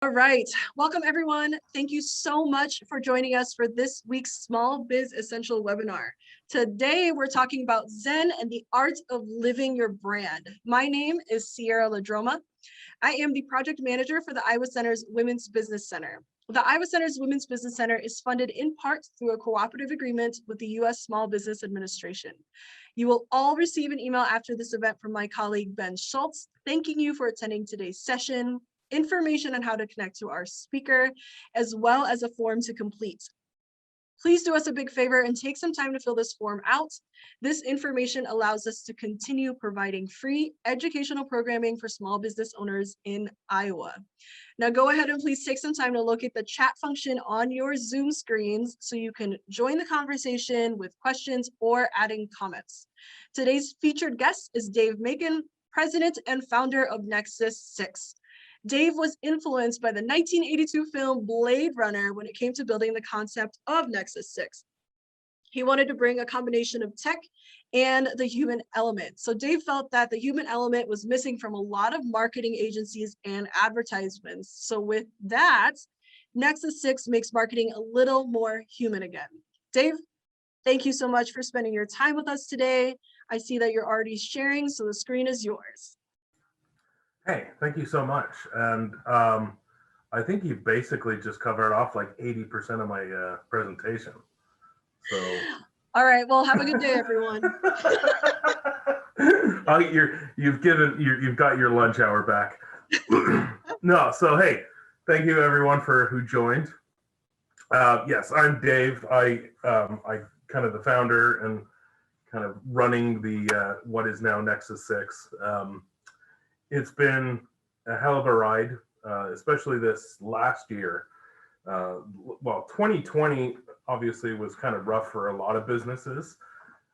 All right, welcome everyone. Thank you so much for joining us for this week's Small Biz Essential webinar. Today, we're talking about Zen and the art of living your brand. My name is Sierra Ladroma. I am the project manager for the Iowa Center's Women's Business Center. The Iowa Center's Women's Business Center is funded in part through a cooperative agreement with the U.S. Small Business Administration. You will all receive an email after this event from my colleague, Ben Schultz, thanking you for attending today's session, information on how to connect to our speaker, as well as a form to complete. Please do us a big favor and take some time to fill this form out. This information allows us to continue providing free educational programming for small business owners in Iowa. Now go ahead and please take some time to locate the chat function on your Zoom screens so you can join the conversation with questions or adding comments. Today's featured guest is Dave Makin, president and founder of Nexus 6. Dave was influenced by the 1982 film Blade Runner when it came to building the concept of Nexus 6. He wanted to bring a combination of tech and the human element. So Dave felt that the human element was missing from a lot of marketing agencies and advertisements. So with that, Nexus 6 makes marketing a little more human again. Dave, thank you so much for spending your time with us today. I see that you're already sharing, so the screen is yours. Hey, thank you so much. And I think you basically just covered off like 80% of my presentation. So. All right, well, have a good day, everyone. You've got your lunch hour back. No, so hey, thank you everyone for who joined. Yes, I'm Dave. I kind of the founder and kind of running the what is now Nexus 6. It's been a hell of a ride, especially this last year. Well, 2020 obviously was kind of rough for a lot of businesses.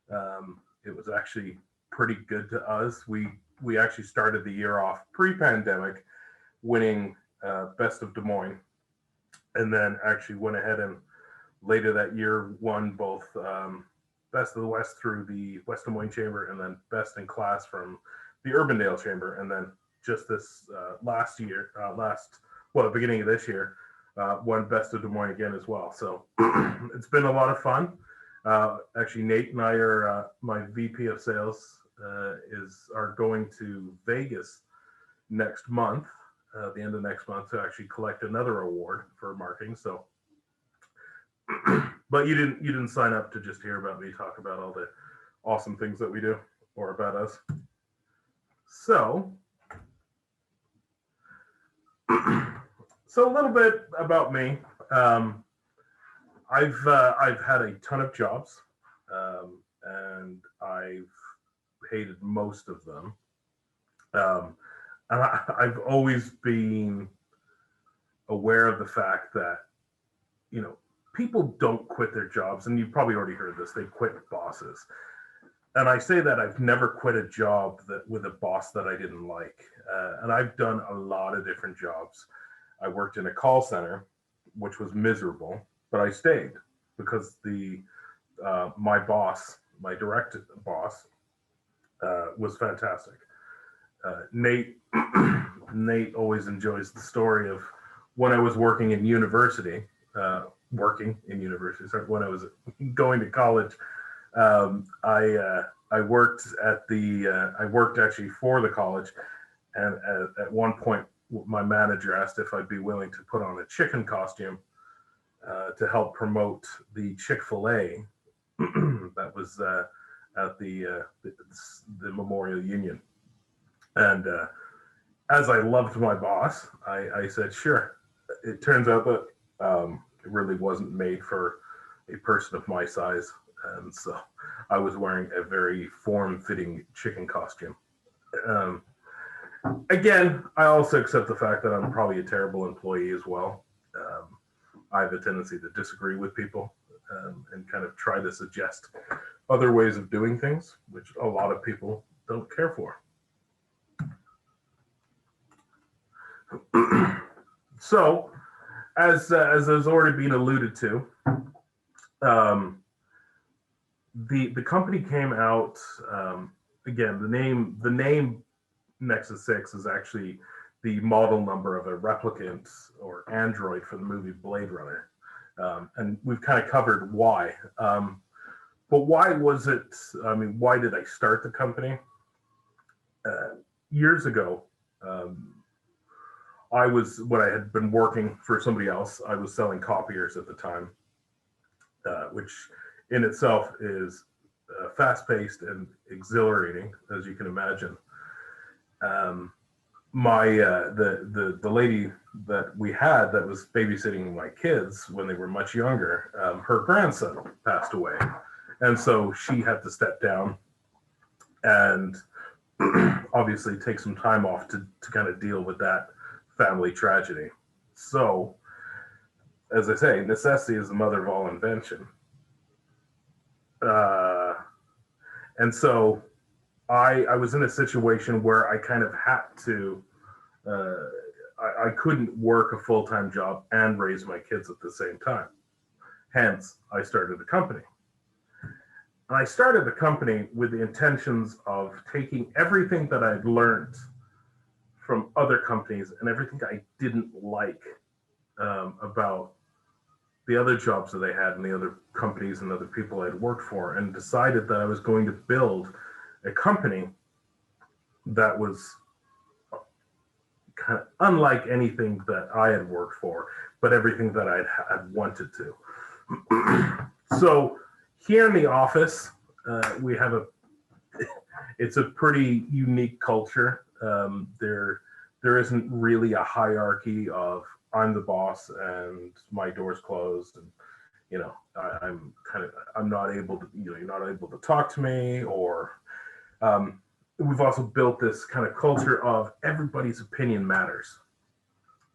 It was actually pretty good to us. We actually started the year off pre-pandemic winning Best of Des Moines, and then actually went ahead and later that year won both Best of the West through the West Des Moines Chamber and then Best in Class from the Urbandale Chamber, and then just this last year, the beginning of this year, won Best of Des Moines again as well. So it's been a lot of fun. Actually, Nate and I are, my VP of sales are going to Vegas next month, the end of next month, to actually collect another award for marketing. So, but you didn't sign up to just hear about me talk about all the awesome things that we do or about us. So a little bit about me. I've had a ton of jobs, and I've hated most of them. And I've always been aware of the fact that, people don't quit their jobs, and you've probably already heard this, they quit bosses. And I say that I've never quit a job with a boss that I didn't like. And I've done a lot of different jobs. I worked in a call center, which was miserable, but I stayed because my boss, my direct boss, was fantastic. Nate always enjoys the story of when I was working in university, when I was going to college. I worked actually for the college, and at one point my manager asked if I'd be willing to put on a chicken costume to help promote the Chick-fil-A that was at the Memorial Union. And as I loved my boss, I said sure. It turns out that it really wasn't made for a person of my size. And so I was wearing a very form-fitting chicken costume. Again, I also accept the fact that I'm probably a terrible employee as well. I have a tendency to disagree with people and kind of try to suggest other ways of doing things, which a lot of people don't care for. So, as has already been alluded to, the company came out, again, the name Nexus 6 is actually the model number of a replicant or android for the movie Blade Runner. And we've kind of covered why. But why was it, why did I start the company? Years ago, when I had been working for somebody else, I was selling copiers at the time, which in itself is fast-paced and exhilarating, as you can imagine. The lady that we had that was babysitting my kids when they were much younger, her grandson passed away, and so she had to step down and obviously take some time off to kind of deal with that family tragedy. So, as I say, necessity is the mother of all invention. And so I was in a situation where I kind of had to, I couldn't work a full-time job and raise my kids at the same time. Hence, I started a company. And I started the company with the intentions of taking everything that I'd learned from other companies and everything I didn't like about the other jobs that I had and the other companies and other people I'd worked for, and decided that I was going to build a company that was kind of unlike anything that I had worked for, but everything that I'd wanted to. So here in the office, we have it's a pretty unique culture. There isn't really a hierarchy of I'm the boss and my door's closed, and I'm not able to, you're not able to talk to me, or we've also built this kind of culture of everybody's opinion matters.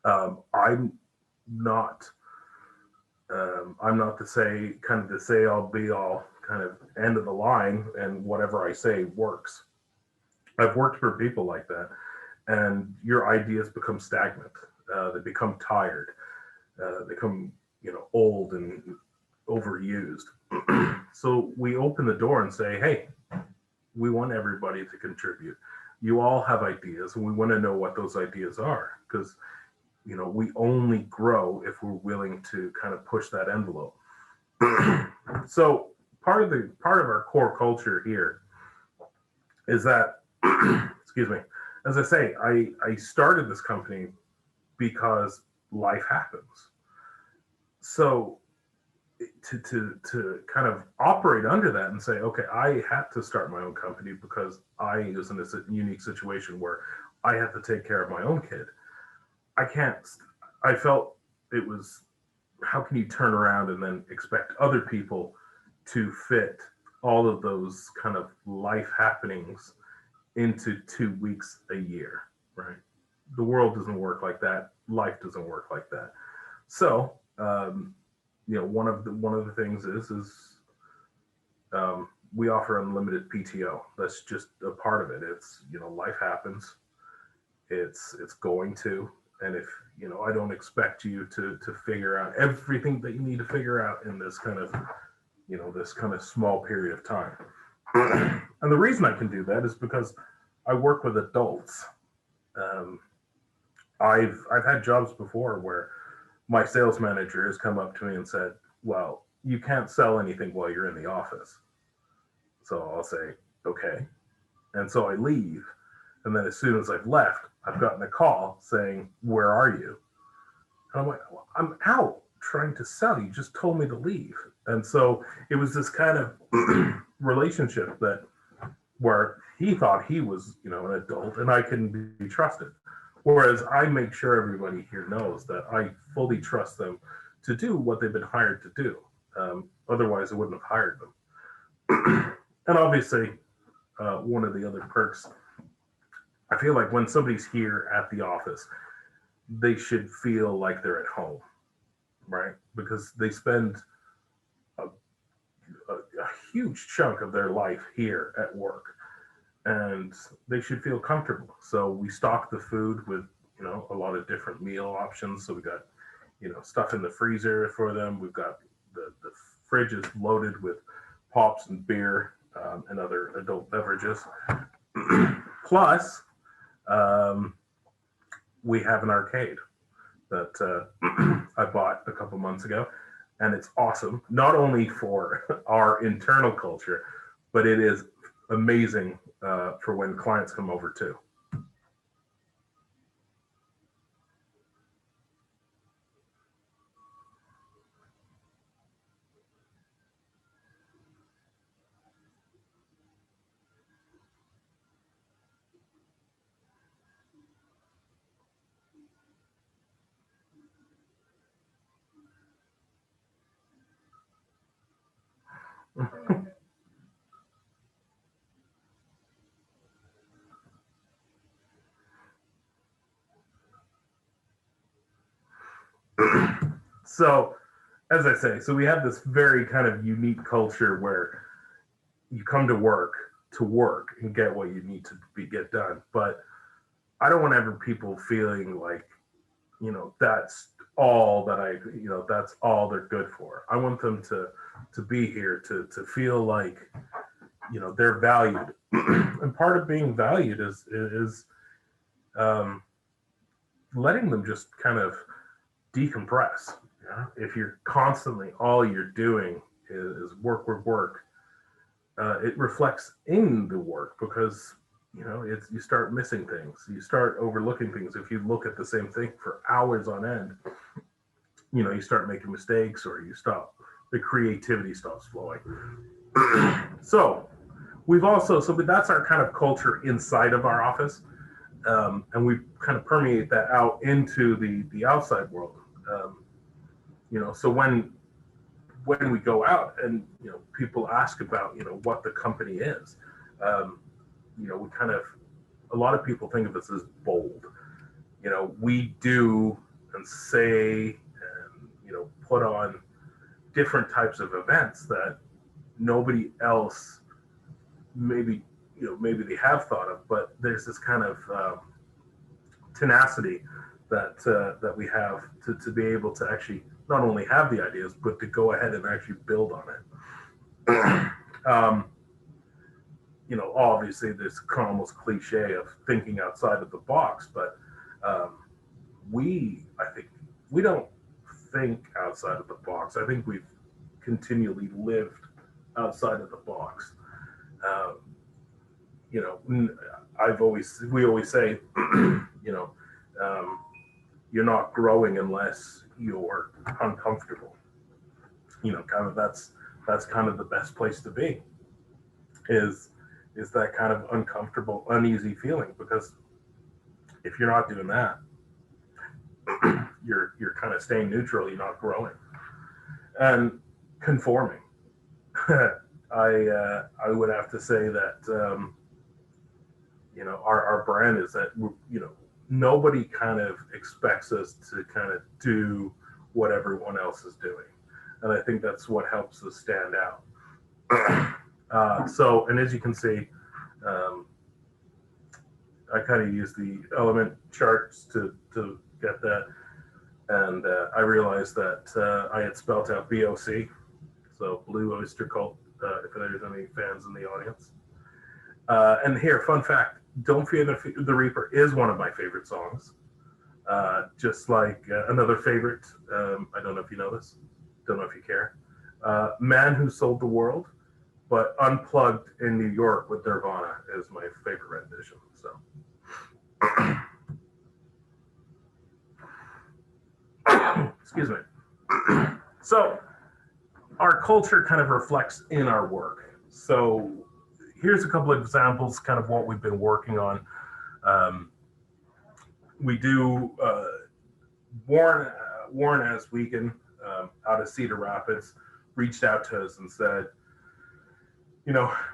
I'm not the say all be all kind of end of the line, and whatever I say works. I've worked for people like that, and your ideas become stagnant. They become tired. They become, old and overused. So we open the door and say, hey, we want everybody to contribute. You all have ideas, and we want to know what those ideas are, because we only grow if we're willing to kind of push that envelope. So part of our core culture here is that, excuse me, as I say, I started this company because life happens. So to kind of operate under that and say, okay, I had to start my own company because I was in a unique situation where I had to take care of my own kid. I felt it was, how can you turn around and then expect other people to fit all of those kind of life happenings into 2 weeks a year, right? The world doesn't work like that. Life doesn't work like that. So, one of the things is we offer unlimited PTO. That's just a part of it. It's, life happens. It's going to, and if, I don't expect you to figure out everything that you need to figure out in this kind of, this kind of small period of time. And the reason I can do that is because I work with adults. I've had jobs before where my sales manager has come up to me and said, well, you can't sell anything while you're in the office. So I'll say, okay. And so I leave. And then as soon as I've left, I've gotten a call saying, where are you? And I'm like, well, I'm out trying to sell. You just told me to leave. And so it was this kind of relationship where he thought he was, an adult and I can be trusted. Whereas I make sure everybody here knows that I fully trust them to do what they've been hired to do. Otherwise, I wouldn't have hired them. And obviously, one of the other perks, I feel like when somebody's here at the office, they should feel like they're at home, right? Because they spend a huge chunk of their life here at work, and they should feel comfortable. So we stock the food with, a lot of different meal options. So we got, stuff in the freezer for them. We've got the fridge is loaded with pops and beer and other adult beverages. Plus, we have an arcade that I bought a couple months ago, and it's awesome. Not only for our internal culture, but it is amazing for when clients come over too. So, as I say, so we have this very kind of unique culture where you come to work and get what you need to get done. But I don't want ever people feeling like, that's all that that's all they're good for. I want them to be here to feel like, they're valued. And part of being valued is letting them just kind of decompress. If you're constantly, all you're doing is work, it reflects in the work because you start missing things, you start overlooking things. If you look at the same thing for hours on end, you start making mistakes, or the creativity stops flowing. So that's our kind of culture inside of our office, and we kind of permeate that out into the outside world. So when we go out and people ask about what the company is, we kind of, a lot of people think of us as bold. We do and say and put on different types of events that nobody else maybe they have thought of, but there's this kind of tenacity that we have to be able to actually not only have the ideas, but to go ahead and actually build on it. Obviously this almost cliche of thinking outside of the box, but I think we don't think outside of the box. I think we've continually lived outside of the box. We always say, you're not growing unless you're uncomfortable. Kind of that's kind of the best place to be, is that kind of uncomfortable, uneasy feeling, because if you're not doing that, you're kind of staying neutral, you're not growing and conforming. I would have to say that our brand is that nobody kind of expects us to kind of do what everyone else is doing, and I think that's what helps us stand out. And as you can see, I kind of use the element charts to get that, and I realized that I had spelt out BOC, so Blue Oyster Cult, if there's any fans in the audience. And here, fun fact, Don't Fear the Reaper is one of my favorite songs. Just like another favorite, I don't know if you know this, don't know if you care, Man Who Sold the World, but Unplugged in New York with Nirvana is my favorite rendition. So, excuse me. So, our culture kind of reflects in our work. So, here's a couple of examples, kind of what we've been working on. We do Warren Aswegan out of Cedar Rapids reached out to us and said,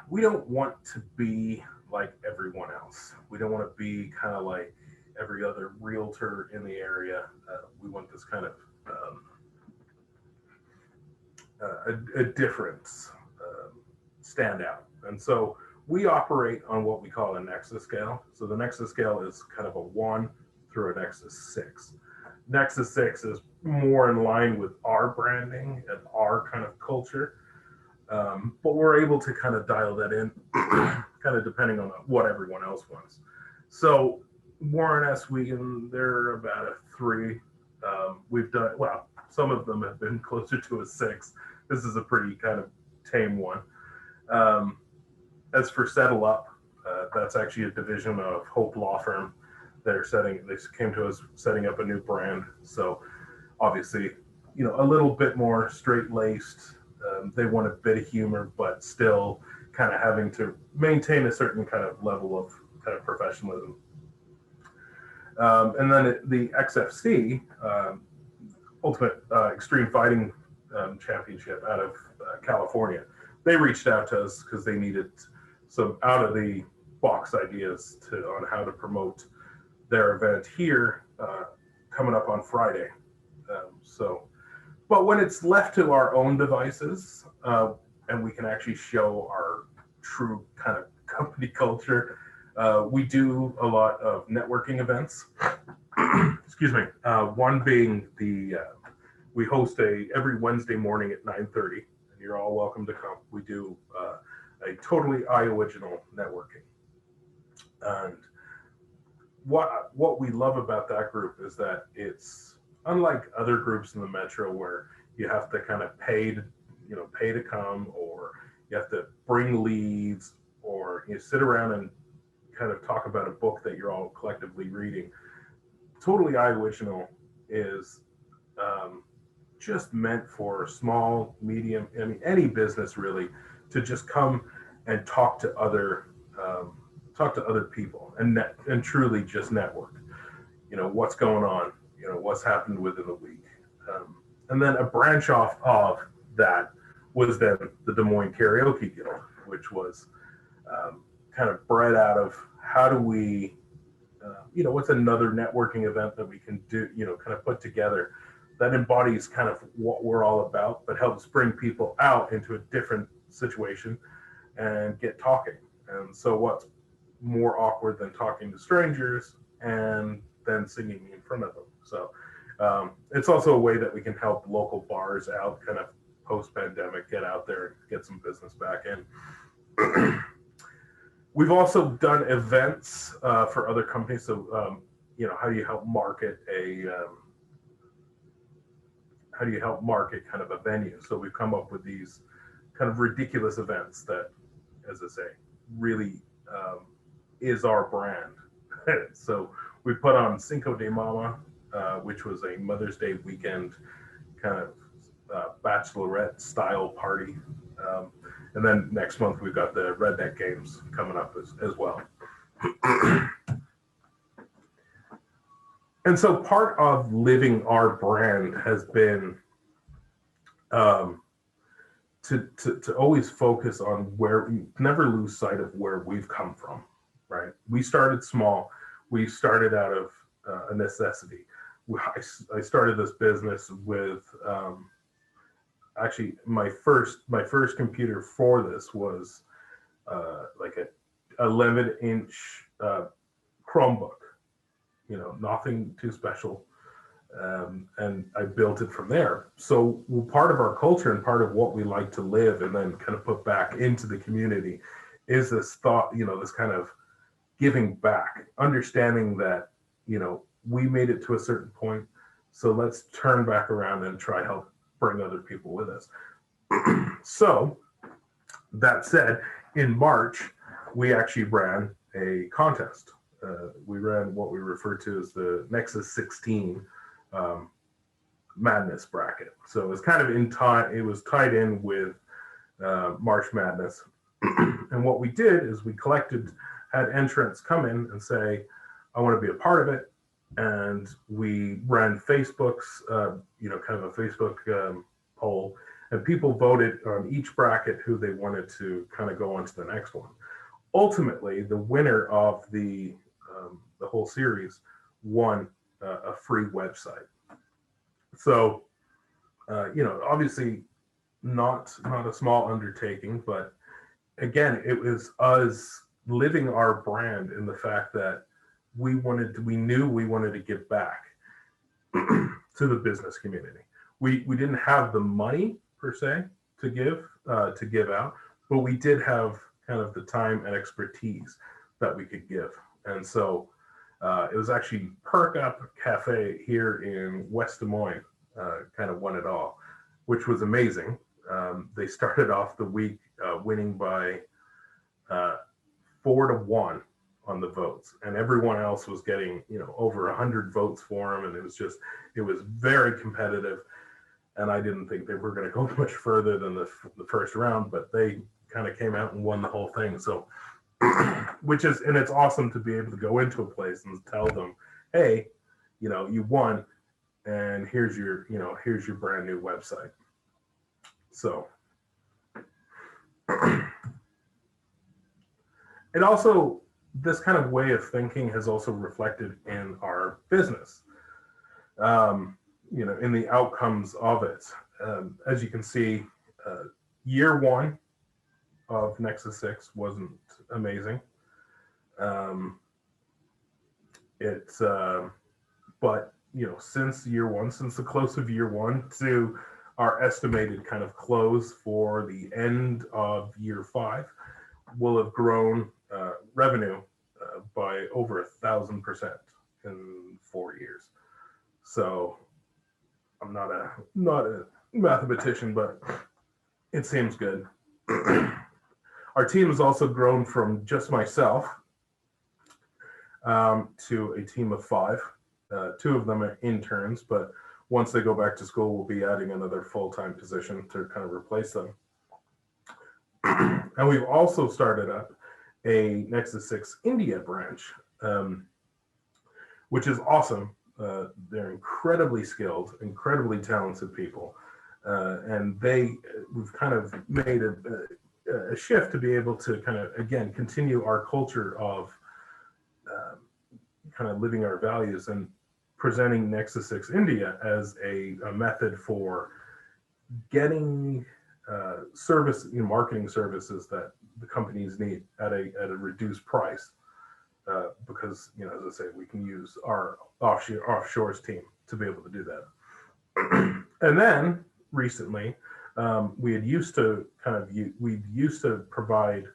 we don't want to be like everyone else. We don't want to be kind of like every other realtor in the area. We want this kind of a difference stand out. And so we operate on what we call a Nexus scale. So the Nexus scale is kind of a 1 through a Nexus 6. Nexus 6 is more in line with our branding and our kind of culture. But we're able to kind of dial that in kind of depending on what everyone else wants. So Warren S. Wiegand, they're about a 3. We've done, well, some of them have been closer to a 6. This is a pretty kind of tame one. As for Settle Up, that's actually a division of Hope Law Firm. They came to us setting up a new brand. So obviously, a little bit more straight-laced. They want a bit of humor, but still kind of having to maintain a certain kind of level of kind of professionalism. And then the XFC, Ultimate Extreme Fighting Championship out of California, they reached out to us because they needed some out of the box ideas on how to promote their event here coming up on Friday. But when it's left to our own devices and we can actually show our true kind of company culture, we do a lot of networking events. Excuse me. One being we host every Wednesday morning at 9:30, and you're all welcome to come. We do a totally original networking. And what we love about that group is that it's unlike other groups in the metro where you have to kind of pay to come, or you have to bring leads, or you sit around and kind of talk about a book that you're all collectively reading. Totally original is just meant for small, medium, any business really, to just come and talk to other people and truly just network. What's going on, what's happened within the week. And then a branch off of that was then the Des Moines Karaoke Guild, which was kind of bred out of how do we, what's another networking event that we can do, kind of put together that embodies kind of what we're all about, but helps bring people out into a different situation and get talking. And so what's more awkward than talking to strangers and then singing in front of them? So it's also a way that we can help local bars out kind of post-pandemic, get out there and get some business back in. We've also done events for other companies. So, how do you help market kind of a venue? So we've come up with these kind of ridiculous events that, as I say, really is our brand. So we put on Cinco de Mama, which was a Mother's Day weekend kind of bachelorette style party. And then next month we've got the Redneck Games coming up as well. And so part of living our brand has been to always focus on where we never lose sight of where we've come from, right? We started small. We started out of a necessity. I started this business with actually my first computer for this was like a 11-inch Chromebook, nothing too special. And I built it from there. So part of our culture and part of what we like to live and then kind of put back into the community is this thought, this kind of giving back, understanding that, we made it to a certain point. So let's turn back around and try help bring other people with us. So that said, in March, we actually ran a contest. We ran what we refer to as the Nexus 16 Madness bracket. So it was kind of it was tied in with March Madness. And what we did is we had entrants come in and say, I want to be a part of it. And we ran Facebook's, kind of a Facebook poll, and people voted on each bracket who they wanted to kind of go on to the next one. Ultimately, the winner of the whole series won a free website. So, obviously not a small undertaking, but again, it was us living our brand in the fact that we knew we wanted to give back to the business community. We didn't have the money per se to give out, but we did have kind of the time and expertise that we could give. And so It was actually Perk Up Cafe here in West Des Moines, kind of won it all, which was amazing. They started off the week winning by 4-1 on the votes, and everyone else was getting, over 100 votes for them, and it was very competitive. And I didn't think they were going to go much further than the first round, but they kind of came out and won the whole thing. So, and it's awesome to be able to go into a place and tell them, hey, you won, and here's your brand new website. So it also, this kind of way of thinking has also reflected in our business, in the outcomes of it. As you can see, year one of Nexus 6 wasn't amazing. But since year one, since the close of year one to our estimated kind of close for the end of year 5, will have grown revenue by over 1,000% in 4 years. So I'm not a mathematician, but it seems good. Our team has also grown from just myself to a team of 5. 2 of them are interns, but once they go back to school, we'll be adding another full-time position to kind of replace them. And we've also started up a Nexus 6 India branch, which is awesome. They're incredibly skilled, incredibly talented people. And we've kind of made a shift to be able to kind of, again, continue our culture of kind of living our values and presenting Nexus 6 India as a method for getting marketing services that the companies need at a reduced price, because as I say, we can use our offshores team to be able to do that. And then recently, we used to provide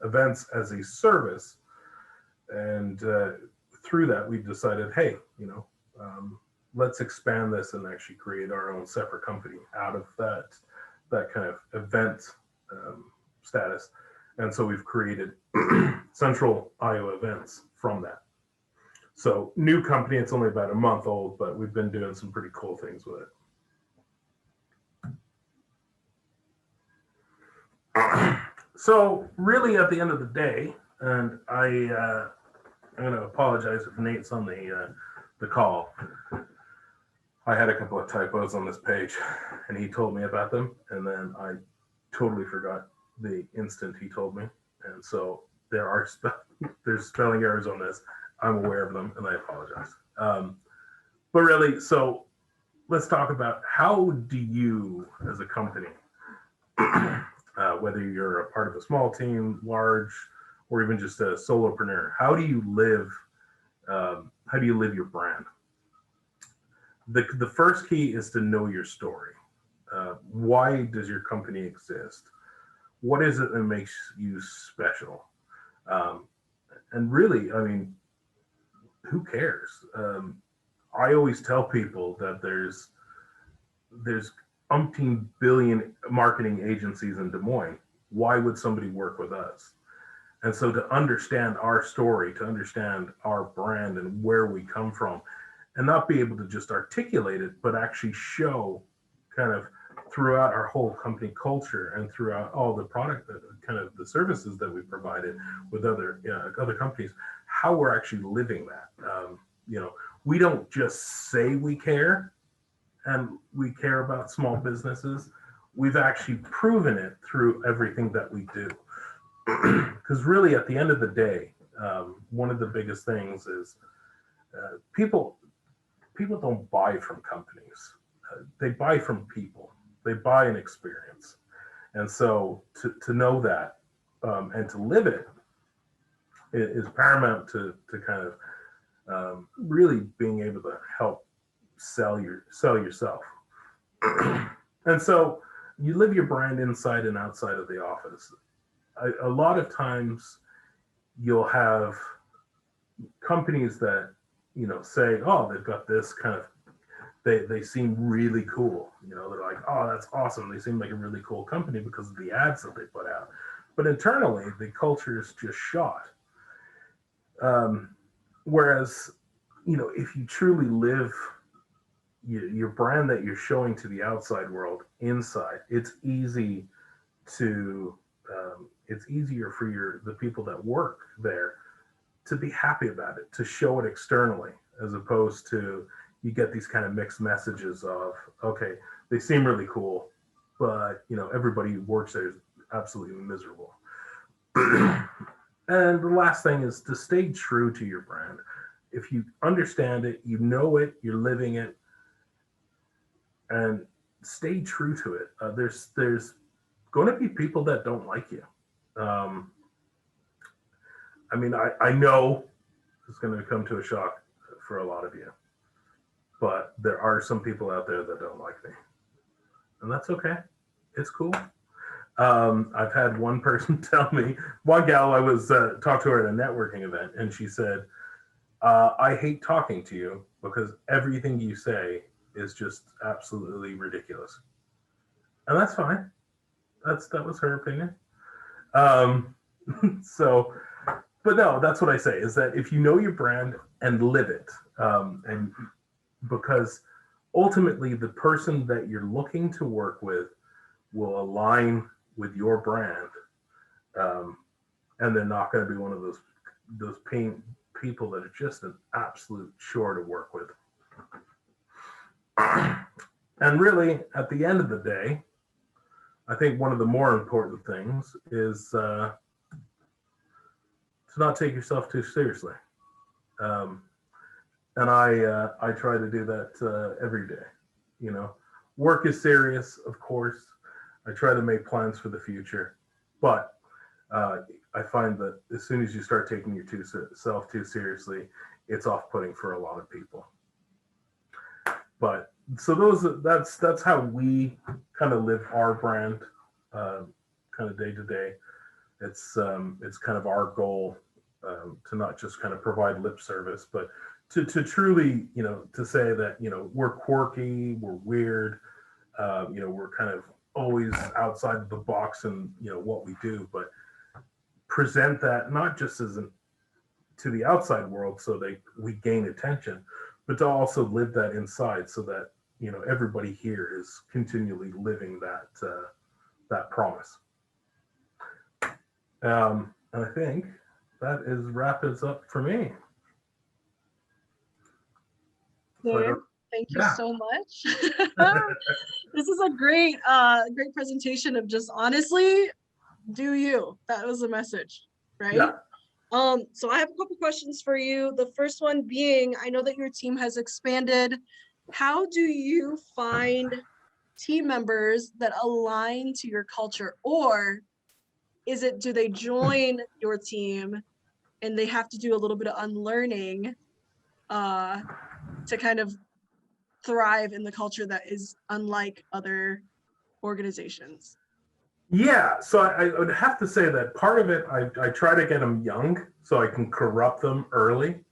events as a service, and through that we've decided, hey, let's expand this and actually create our own separate company out of that kind of event status. And so we've created Central Iowa Events from that. So new company, it's only about a month old, but we've been doing some pretty cool things with it. So really at the end of the day, and I'm going to apologize if Nate's on the call. I had a couple of typos on this page and he told me about them, and then I totally forgot the instant he told me. And so there's spelling errors on this. I'm aware of them and I apologize. But really, so let's talk about, how do you as a company, whether you're a part of a small team, large, or even just a solopreneur, how do you live your brand? The first key is to know your story. Why does your company exist? What is it that makes you special? And really, I mean, who cares? I always tell people that there's umpteen billion marketing agencies in Des Moines. Why would somebody work with us? And so to understand our story, to understand our brand and where we come from, and not be able to just articulate it, but actually show kind of throughout our whole company culture and throughout all the product, kind of the services that we provided with other companies, how we're actually living that. We don't just say we care and we care about small businesses. We've actually proven it through everything that we do. Because really, at the end of the day, one of the biggest things is people don't buy from companies. They buy from people. They buy an experience. And so to know that and to live it is paramount to kind of really being able to help sell yourself. And so you live your brand inside and outside of the office. A lot of times you'll have companies that, say, oh, they've got this kind of, they seem really cool. They're like, oh, that's awesome. They seem like a really cool company because of the ads that they put out. But internally, the culture is just shot. Whereas, if you truly live your brand that you're showing to the outside world inside, it's easy to, it's easier for the people that work there to be happy about it, to show it externally, as opposed to you get these kind of mixed messages of, okay, they seem really cool, but everybody who works there is absolutely miserable. And the last thing is to stay true to your brand. If you understand it, it, you're living it, and stay true to it. There's going to be people that don't like you. I know it's going to come to a shock for a lot of you, but there are some people out there that don't like me, and that's okay. It's cool. I've had one person tell me, one gal, I was talked to her at a networking event, and she said, I hate talking to you because everything you say is just absolutely ridiculous. And that's fine. That was her opinion. But no, that's what I say, is that if you know your brand and live it, and because ultimately the person that you're looking to work with will align with your brand, and they're not going to be one of those people that are just an absolute chore to work with. And really, at the end of the day, I think one of the more important things is to not take yourself too seriously. And I try to do that every day. Work is serious, of course. I try to make plans for the future, but I find that as soon as you start taking yourself too seriously, it's off-putting for a lot of people. But so that's how we kind of live our brand, kind of day to day. It's kind of our goal, to not just kind of provide lip service, but to truly, to say that, we're quirky, we're weird, we're kind of always outside of the box and what we do, but present that not just to the outside world so we gain attention, but to also live that inside so that everybody here is continually living that promise. And I think that wraps up for me. Dave, thank you so much. This is a great presentation of just honestly, do you. That was the message, right? Yeah. So I have a couple questions for you. The first one being, I know that your team has expanded. How do you find team members that align to your culture? Or do they join your team and they have to do a little bit of unlearning to kind of thrive in the culture that is unlike other organizations? Yeah, so I would have to say that part of it, I try to get them young so I can corrupt them early.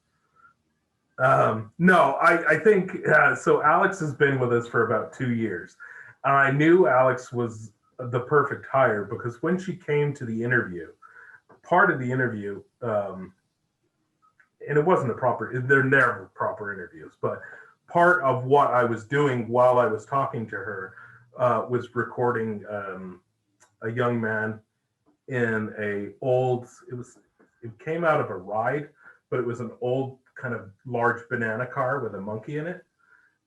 No, I think, so Alex has been with us for about 2 years. I knew Alex was the perfect hire because when she came to the interview, part of the interview, and it wasn't they're never proper interviews, but part of what I was doing while I was talking to her was recording a young man in it came out of a ride, but it was an old kind of large banana car with a monkey in it.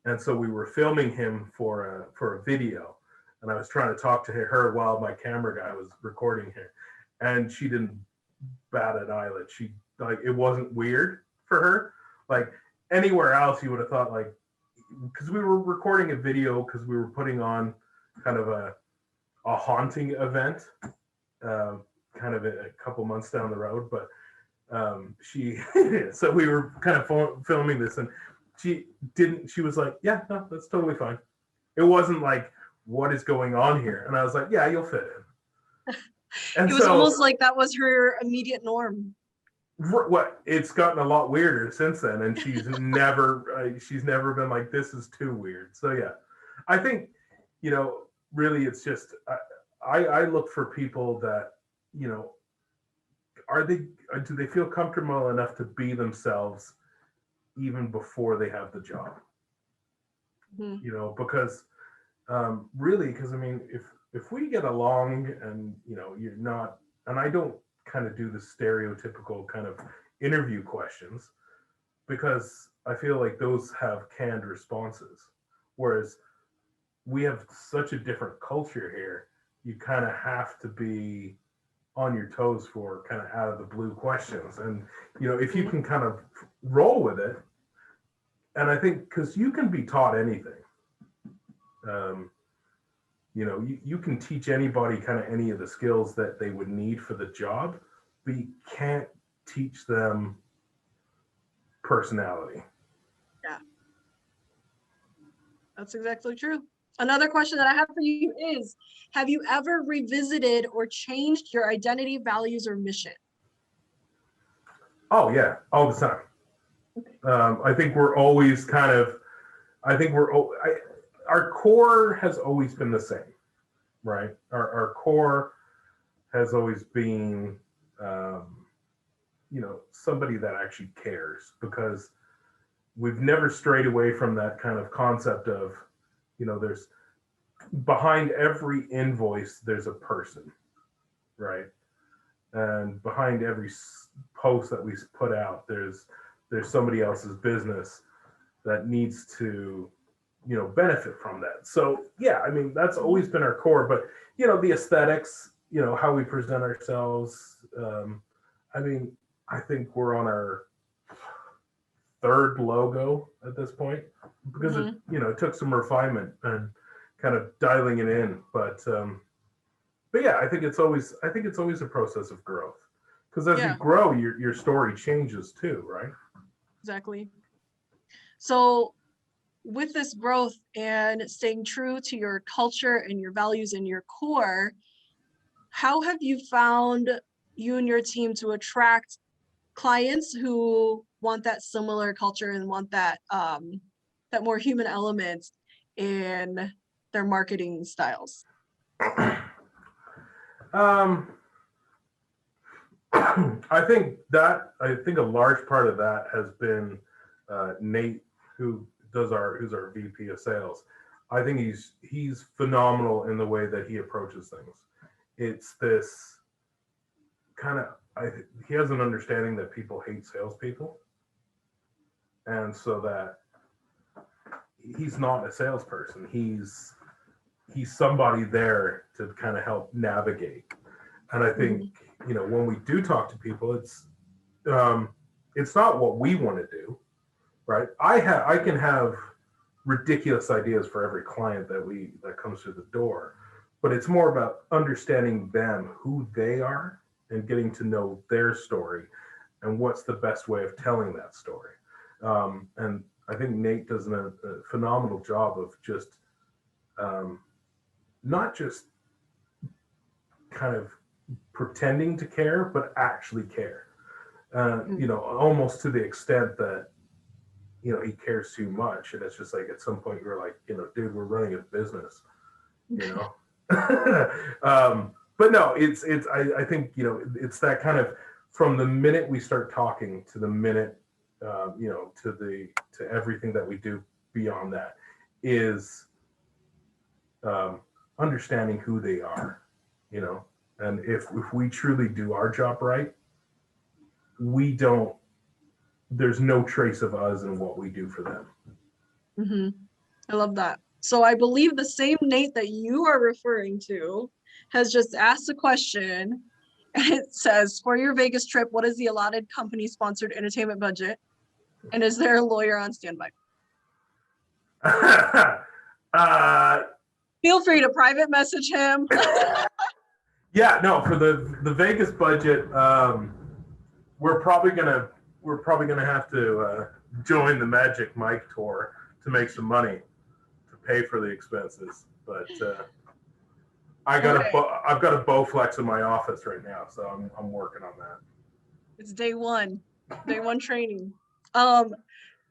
And so we were filming him for a video, and I was trying to talk to her while my camera guy was recording her, and she didn't bat an eyelid. It wasn't weird for her. Like anywhere else, you would have thought because we were recording a video because we were putting on kind of a haunting event, kind of a couple months down the road, but so we were kind of filming this, and she was like, yeah, no, that's totally fine. It wasn't like, what is going on here? And I was like, yeah, you'll fit in. And it was almost like that was her immediate norm. What, it's gotten a lot weirder since then, and she's never been like, this is too weird. So yeah, I think, really it's just I look for people that, you know, do they feel comfortable enough to be themselves even before they have the job? Mm-hmm. Because really, because I mean, if we get along and you're not, and I don't kind of do the stereotypical kind of interview questions, because I feel like those have canned responses, whereas we have such a different culture here. You kind of have to be on your toes for kind of out of the blue questions, and if you can kind of roll with it, and I think because you can be taught anything. You can teach anybody kind of any of the skills that they would need for the job, but you can't teach them personality. Yeah, that's exactly true. Another question that I have for you is, have you ever revisited or changed your identity, values, or mission? Oh yeah, all the time. I think we're always kind of, our core has always been the same, right? Our core has always been, somebody that actually cares, because we've never strayed away from that kind of concept of, there's behind every invoice, there's a person, right? And behind every post that we put out, there's somebody else's business that needs to benefit from that. So yeah, I mean, that's always been our core. But the aesthetics, how we present ourselves, I mean, I think we're on our third logo at this point, because it took some refinement and kind of dialing it in. But yeah, I think it's always a process of growth, because as you grow, your story changes too, right? Exactly. So with this growth and staying true to your culture and your values and your core, how have you found you and your team to attract clients who want that similar culture and want that that more human element in their marketing styles? I think a large part of that has been Nate, who's our VP of sales. I think he's phenomenal in the way that he approaches things. It's this kind of, he has an understanding that people hate salespeople, and so that he's not a salesperson. He's somebody there to kind of help navigate. And I think when we do talk to people, it's not what we want to do, right? I can have ridiculous ideas for every client that comes through the door, but it's more about understanding them, who they are, and getting to know their story and what's the best way of telling that story. And I think Nate does a phenomenal job of just not just kind of pretending to care, but actually care. Almost to the extent that he cares too much, and it's just like at some point you're like, dude, we're running a business, but no, it's I think it's that kind of, from the minute we start talking to the minute to everything that we do beyond that is understanding who they are, and if we truly do our job right, there's no trace of us in what we do for them. I love that. So I believe the same Nate that you are referring to has just asked a question, and it says, for your Vegas trip, what is the allotted company sponsored entertainment budget? And is there a lawyer on standby? Feel free to private message him. Yeah, no, for the Vegas budget, we're probably gonna have to join the Magic Mike tour to make some money to pay for the expenses. But I've got a Bowflex in my office right now, so I'm working on that. It's day one training.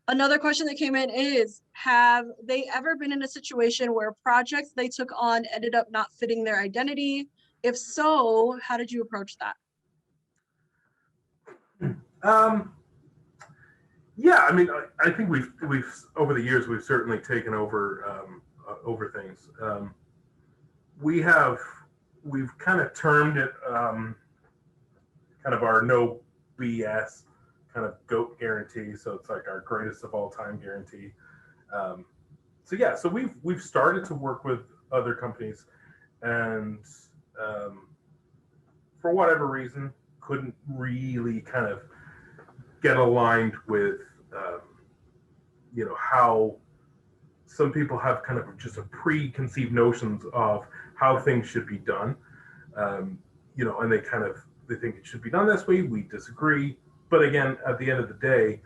Another question that came in is, have they ever been in a situation where projects they took on ended up not fitting their identity? If so, how did you approach that? Yeah, I mean, I think we've over the years we've certainly taken over things. We've kind of termed it kind of our no BS kind of GOAT guarantee. So it's like our greatest of all time guarantee. So yeah, so we've started to work with other companies, and for whatever reason couldn't really kind of get aligned with how some people have kind of just a preconceived notions of how things should be done, and they think it should be done this way. We disagree, but again, at the end of the day,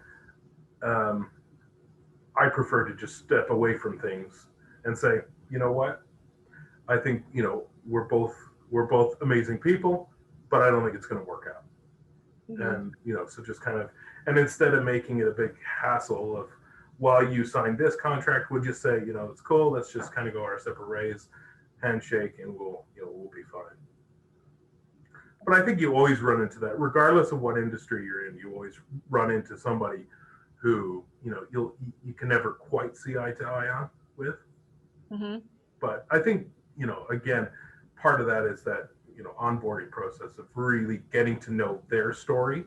I prefer to just step away from things and say, you know what, I think we're both amazing people, but I don't think it's going to work out. And so just kind of, and instead of making it a big hassle of, while you sign this contract, we'll just say, it's cool, let's just kind of go our separate ways, handshake, and we'll be fine. But I think you always run into that, regardless of what industry you're in. You always run into somebody who you can never quite see eye to eye on with. But I think again, part of that is that onboarding process of really getting to know their story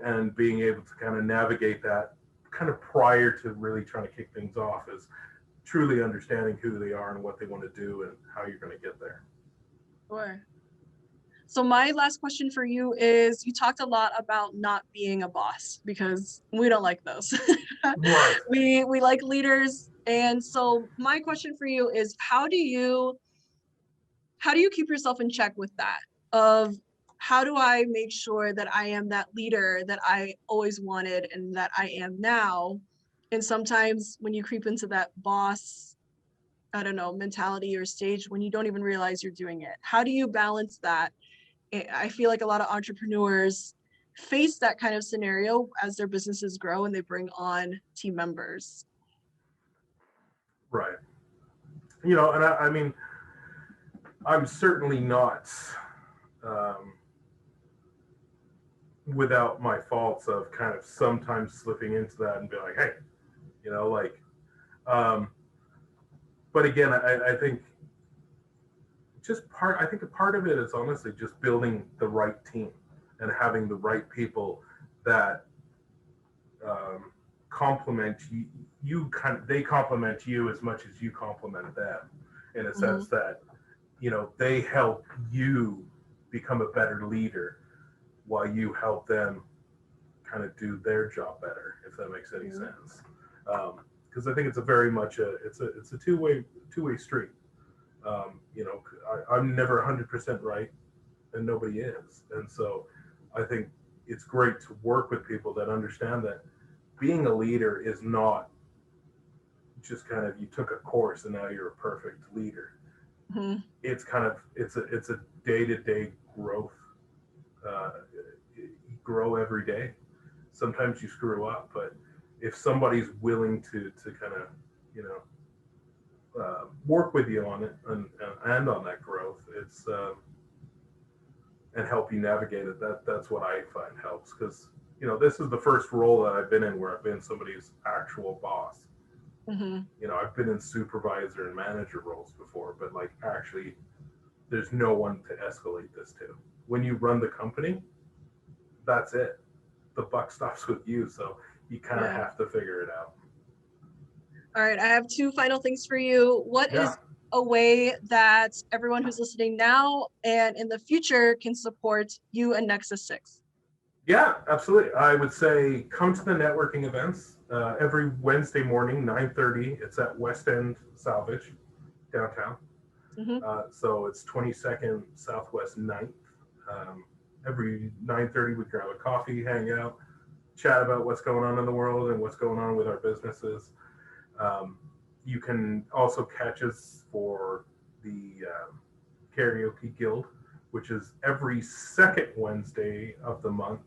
and being able to kind of navigate that kind of prior to really trying to kick things off, is truly understanding who they are and what they want to do and how you're going to get there. Sure. So my last question for you is, you talked a lot about not being a boss, because we don't like those. Right. We like leaders. And so my question for you is, how do you keep yourself in check with that? Of how do I make sure that I am that leader that I always wanted and that I am now? And sometimes when you creep into that boss, I don't know, mentality or stage, when you don't even realize you're doing it, how do you balance that? I feel like a lot of entrepreneurs face that kind of scenario as their businesses grow and they bring on team members. Right. And I mean, I'm certainly not without my faults of kind of sometimes slipping into that and be like, hey, but again, I think a part of it is honestly just building the right team and having the right people that complement you. They complement you as much as you complement them, in a sense that they help you become a better leader while you help them kind of do their job better, if that makes any sense. Because I think it's a very much it's a two-way street. I'm never 100% right, and nobody is. And so I think it's great to work with people that understand that being a leader is not just kind of, you took a course and now you're a perfect leader. It's kind of, it's a day-to-day growth. You grow every day. Sometimes you screw up, but if somebody's willing to kind of, work with you on it and on that growth, it's and help you navigate it. That's what I find helps, because this is the first role that I've been in where I've been somebody's actual boss. I've been in supervisor and manager roles before, but like actually, there's no one to escalate this to. When you run the company, that's it. The buck stops with you, so you kind of have to figure it out. All right, I have two final things for you. What is a way that everyone who's listening now and in the future can support you and Nexus 6? Yeah, absolutely. I would say come to the networking events every Wednesday morning, 9:30. It's at West End Salvage, downtown. So it's 22nd Southwest 9th. Every 9:30 we grab a coffee, hang out, chat about what's going on in the world and what's going on with our businesses. You can also catch us for the Karaoke Guild, which is every second Wednesday of the month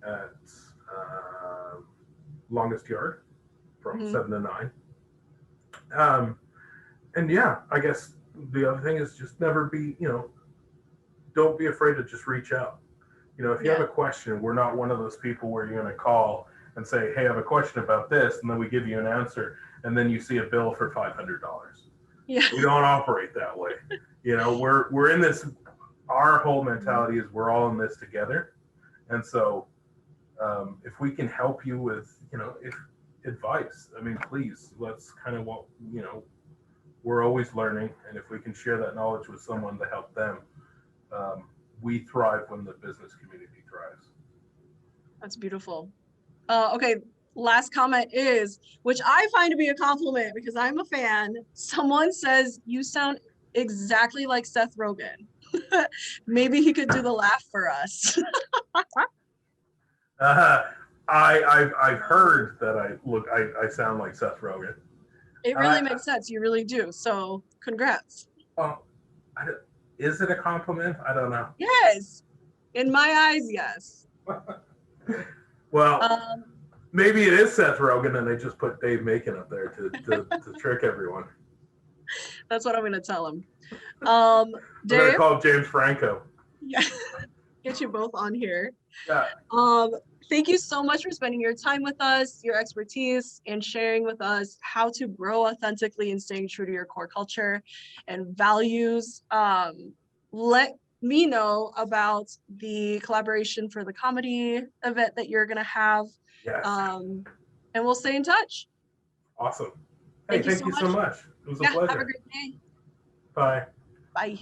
at Longest Yard from 7 to 9. And yeah, I guess the other thing is just never be, don't be afraid to just reach out. If you have a question, we're not one of those people where you're going to call and say, hey, I have a question about this, and then we give you an answer, and then you see a bill for $500. Yeah. We don't operate that way. We're in this, our whole mentality is we're all in this together. And so if we can help you with, if advice, I mean, please, that's kind of what, we're always learning. And if we can share that knowledge with someone to help them, we thrive when the business community thrives. That's beautiful. Okay, last comment is, which I find to be a compliment because I'm a fan. Someone says you sound exactly like Seth Rogen. Maybe he could do the laugh for us. I've heard that I sound like Seth Rogen. It really makes sense. You really do. So congrats. Is it a compliment? I don't know. Yes. In my eyes, yes. Well, maybe it is Seth Rogen and they just put Dave Makin up there to trick everyone. That's what I'm going to tell him. Dave, I'm gonna call James Franco. Yeah. Get you both on here. Yeah. Thank you so much for spending your time with us, your expertise, and sharing with us how to grow authentically and staying true to your core culture and values. Let me know about the collaboration for the comedy event that you're going to have. Yes. And we'll stay in touch. Awesome. Hey, thank you so much. It was a pleasure. Have a great day. Bye. Bye.